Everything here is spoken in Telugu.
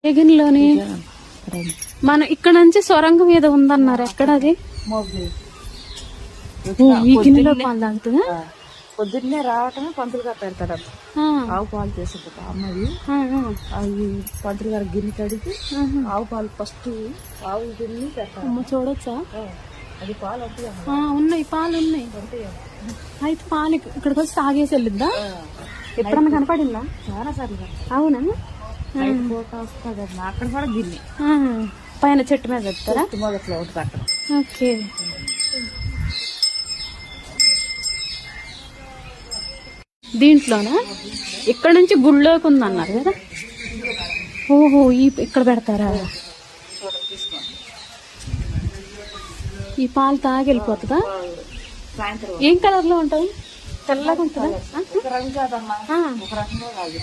జగన్లోని మన ఇక్కడ నుంచి సొరంగం మీద ఉందన్నారు. ఎక్కడ అది? ఈ గిన్నెలో పాలు తాగుతుందా? పొద్దున్నే రావటమే పంతులు గారు పెడతాడట. ఆవు పాలు చేస్తుంటా అమ్మది. అవి పంతులు గారు గిన్నె కడిగి ఆవు పాలు ఫస్ట్ ఆవు గిన్నె పెడతాడు. చూడొచ్చా? అది పాలు ఉన్నాయి, పాలు ఉన్నాయి. అయితే పాలు ఇక్కడికి వచ్చి తాగేసి వెళ్ళిద్దా? ఎప్పుడన్నా కనపడిందా? చాలా సార్లు. అవునా? వస్తుంది అక్కడ కూడా గిన్నె పైన చెట్టు మీద పెడతారా? మొదట్లో ఒకటి అక్కడ. ఓకే. దీంట్లోనా? ఇక్కడ నుంచి గుళ్ళోకి ఉందన్నారు కదా. ఓహో, ఇక్కడ పెడతారా? ఈ పాలు తాగి వెళ్ళిపోతుందా? ఏం కలర్ లో ఉంటాయి? తెల్లగా ఉంటుందా? ఒక రంగు కాదమ్మా, ఒక రకంగా కాదు.